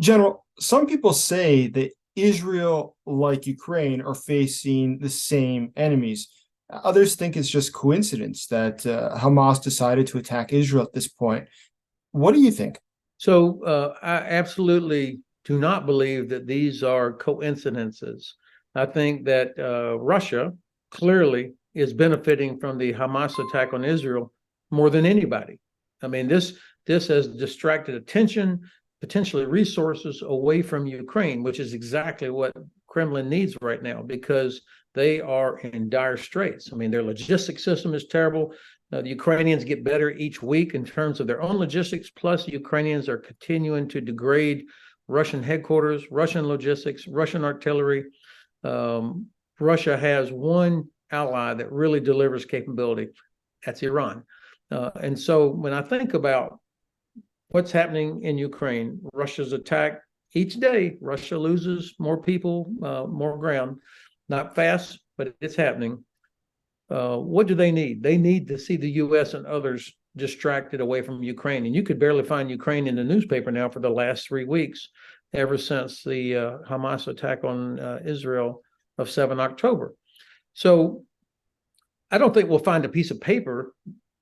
General, some people say that Israel, like Ukraine, are facing the same enemies. Others think it's just coincidence that Hamas decided to attack Israel at this point. What do you think? I absolutely do not believe that these are coincidences. I think that Russia clearly is benefiting from the Hamas attack on Israel more than anybody. I mean, this has distracted attention, potentially resources away from Ukraine, which is exactly what Kremlin needs right now because they are in dire straits. I mean, their logistics system is terrible. The Ukrainians get better each week in terms of their own logistics, plus the Ukrainians are continuing to degrade Russian headquarters, Russian logistics, Russian artillery. Russia has one ally that really delivers capability. That's Iran. And so when I think about what's happening in Ukraine, Russia's attack each day, Russia loses more people, more ground, not fast, but it's happening. What do they need? They need to see the U.S. and others distracted away from Ukraine. And you could barely find Ukraine in the newspaper now for the last 3 weeks, ever since the Hamas attack on Israel of 7 October. So I don't think we'll find a piece of paper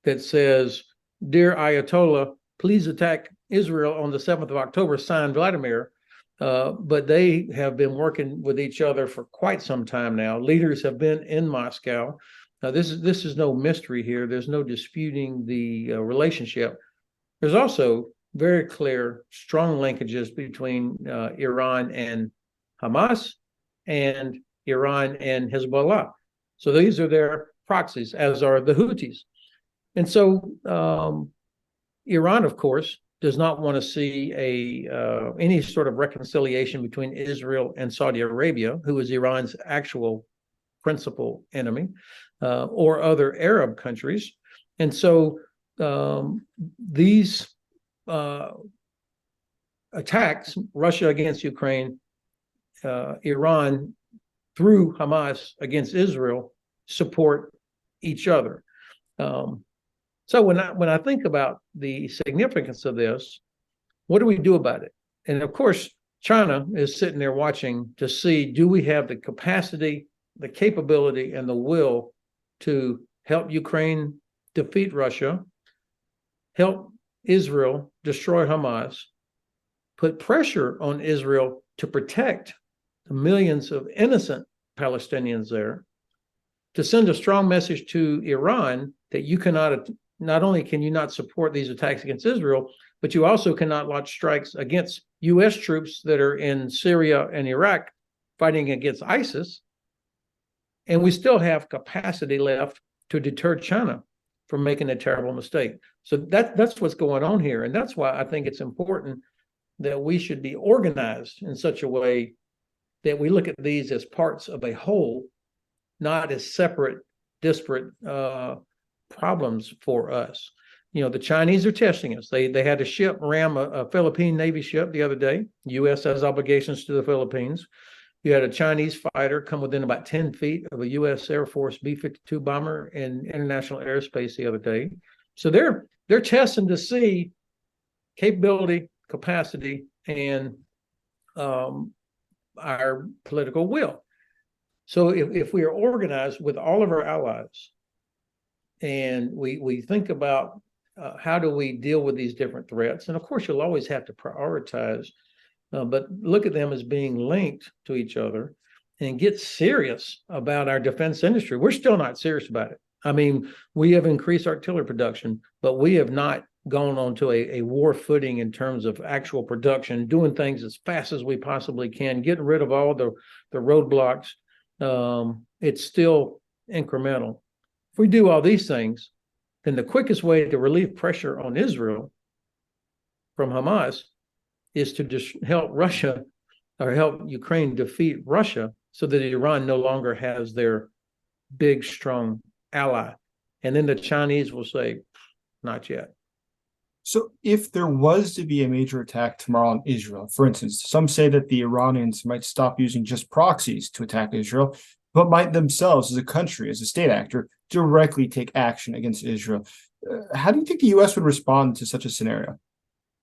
that says, "Dear Ayatollah, please attack Israel on the 7th of October, signed Vladimir." But they have been working with each other for quite some time now. Leaders have been in Moscow. This is no mystery here. There's no disputing the relationship. There's also very clear, strong linkages between Iran and Hamas and Iran and Hezbollah. So these are their proxies, as are the Houthis. And so Iran, of course, does not want to see any sort of reconciliation between Israel and Saudi Arabia, who is Iran's actual principal enemy, or other Arab countries. And so these attacks, Russia against Ukraine, Iran through Hamas against Israel, support each other. So when I think about the significance of this, what do we do about it? And of course, China is sitting there watching to see, do we have the capacity, the capability, and the will to help Ukraine defeat Russia, help Israel destroy Hamas, put pressure on Israel to protect the millions of innocent Palestinians there, to send a strong message to Iran that you cannot, not only can you not support these attacks against Israel, but you also cannot launch strikes against U.S. troops that are in Syria and Iraq fighting against ISIS. And we still have capacity left to deter China from making a terrible mistake. So that's what's going on here. And that's why I think it's important that we should be organized in such a way that we look at these as parts of a whole, not as separate, disparate problems for us. You know, the Chinese are testing us. They had a ship ram a Philippine Navy ship the other day. The U.S. has obligations to the Philippines. You had a Chinese fighter come within about 10 feet of a U.S. Air Force B-52 bomber in international airspace the other day. So they're testing to see capability, capacity, and our political will. So if we are organized with all of our allies and we think about how do we deal with these different threats, and of course you'll always have to prioritize, but look at them as being linked to each other and get serious about our defense industry. We're still not serious about it. I mean, we have increased artillery production, but we have not gone on to a war footing in terms of actual production, doing things as fast as we possibly can, getting rid of all the roadblocks. It's still incremental. If we do all these things, then the quickest way to relieve pressure on Israel from Hamas is to just help Russia or help Ukraine defeat Russia so that Iran no longer has their big, strong ally. And then the Chinese will say, not yet. So if there was to be a major attack tomorrow on Israel, for instance, some say that the Iranians might stop using just proxies to attack Israel, but might themselves, as a country, as a state actor, directly take action against Israel. How do you think the U.S. would respond to such a scenario?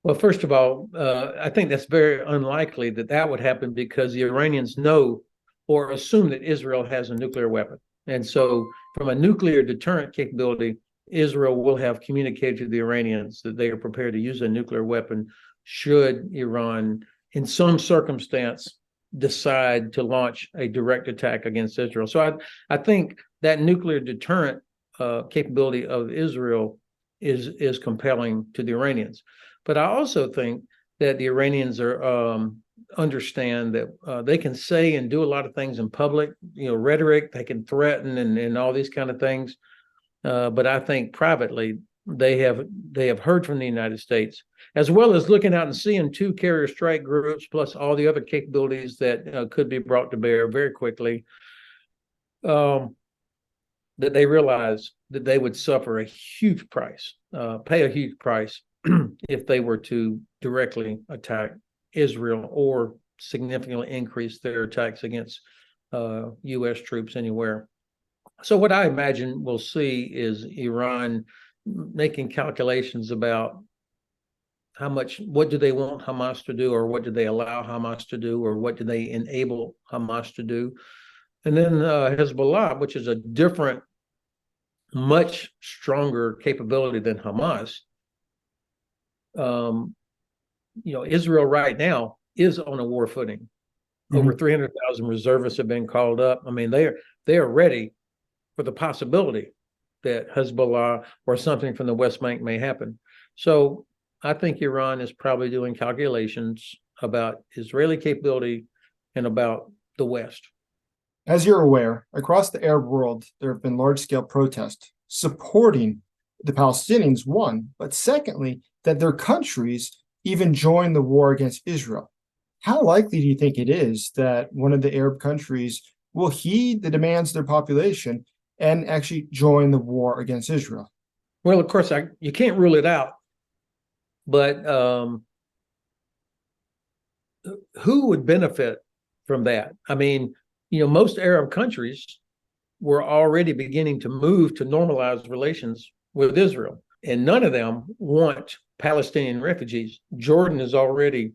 Well, first of all, I think that's very unlikely that that would happen because the Iranians know or assume that Israel has a nuclear weapon. And so, from a nuclear deterrent capability, Israel will have communicated to the Iranians that they are prepared to use a nuclear weapon should Iran, in some circumstance, decide to launch a direct attack against Israel. So I think that nuclear deterrent capability of Israel is compelling to the Iranians. But I also think that the Iranians are understand that they can say and do a lot of things in public, rhetoric, they can threaten and all these kind of things. But I think privately they have heard from the United States, as well as looking out and seeing two carrier strike groups plus all the other capabilities that could be brought to bear very quickly. That they realize that they would suffer a huge price, pay a huge price if they were to directly attack Israel or significantly increase their attacks against U.S. troops anywhere. So what I imagine we'll see is Iran making calculations about what do they want Hamas to do, or what do they allow Hamas to do, or what do they enable Hamas to do. And then Hezbollah, which is a different, much stronger capability than Hamas. Israel right now is on a war footing. Mm-hmm. Over 300,000 reservists have been called up. I mean, they are ready for the possibility that Hezbollah or something from the West Bank may happen. So I think Iran is probably doing calculations about Israeli capability and about the West. As you're aware, across the Arab world, there have been large-scale protests supporting the Palestinians, one, but secondly, that their countries even join the war against Israel. How likely do you think it is that one of the Arab countries will heed the demands of their population and actually join the war against Israel? Well, of course, you can't rule it out, but who would benefit from that? I mean, most Arab countries were already beginning to move to normalize relations with Israel, and none of them want Palestinian refugees. Jordan is already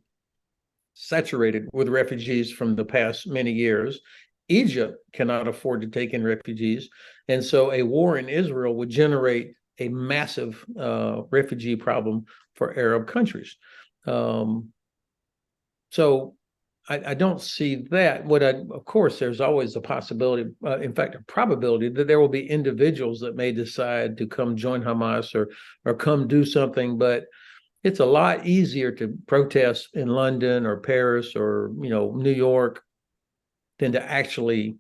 saturated with refugees from the past many years. Egypt cannot afford to take in refugees. And so a war in Israel would generate a massive refugee problem for Arab countries. So I don't see that. Of course, there's always a possibility, in fact, a probability that there will be individuals that may decide to come join Hamas or come do something. But it's a lot easier to protest in London or Paris or New York than to actually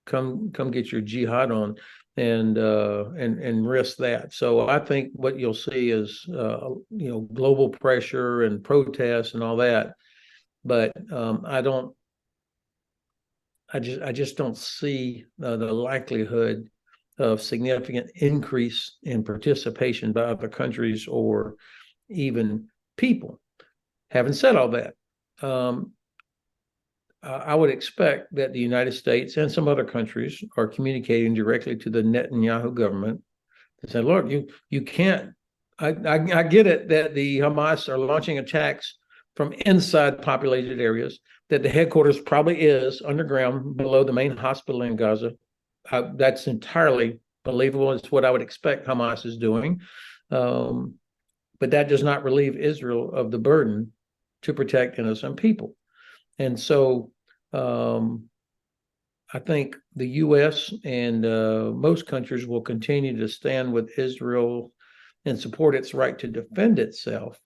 come get your jihad on and risk that. So I think what you'll see is global pressure and protests and all that. But I just don't see the likelihood of significant increase in participation by other countries or even people. Having said all that, I would expect that the United States and some other countries are communicating directly to the Netanyahu government and say, look, you can't, I get it that the Hamas are launching attacks from inside populated areas, that the headquarters probably is underground below the main hospital in Gaza. That's entirely believable. It's what I would expect Hamas is doing. But that does not relieve Israel of the burden to protect innocent people. And so I think the U.S. and most countries will continue to stand with Israel and support its right to defend itself.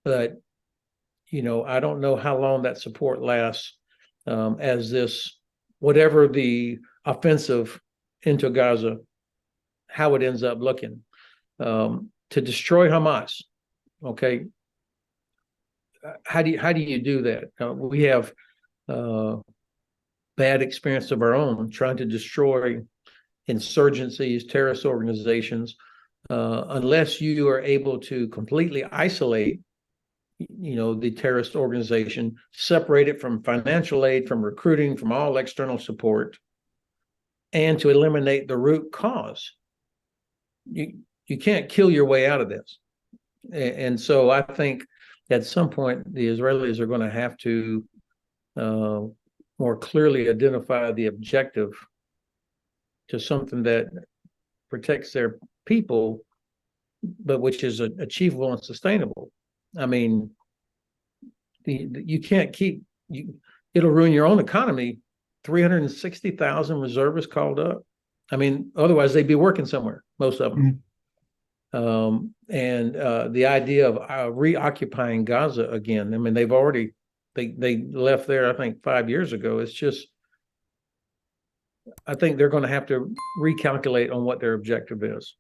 But, I don't know how long that support lasts as this, whatever the offensive into Gaza, how it ends up looking. To destroy Hamas, okay, how do you do that? We have bad experience of our own trying to destroy insurgencies, terrorist organizations, unless you are able to completely isolate, the terrorist organization, separate it from financial aid, from recruiting, from all external support, and to eliminate the root cause. You can't kill your way out of this. And so I think at some point the Israelis are going to have to uh, more clearly identify the objective to something that protects their people, but which is achievable and sustainable. I mean, you can't keep you. It'll ruin your own economy. 360,000 reservists called up. I mean, otherwise they'd be working somewhere, most of them. Mhm. And the idea of reoccupying Gaza again. I mean, they've already they left there, I think, 5 years ago. It's just, I think they're going to have to recalculate on what their objective is.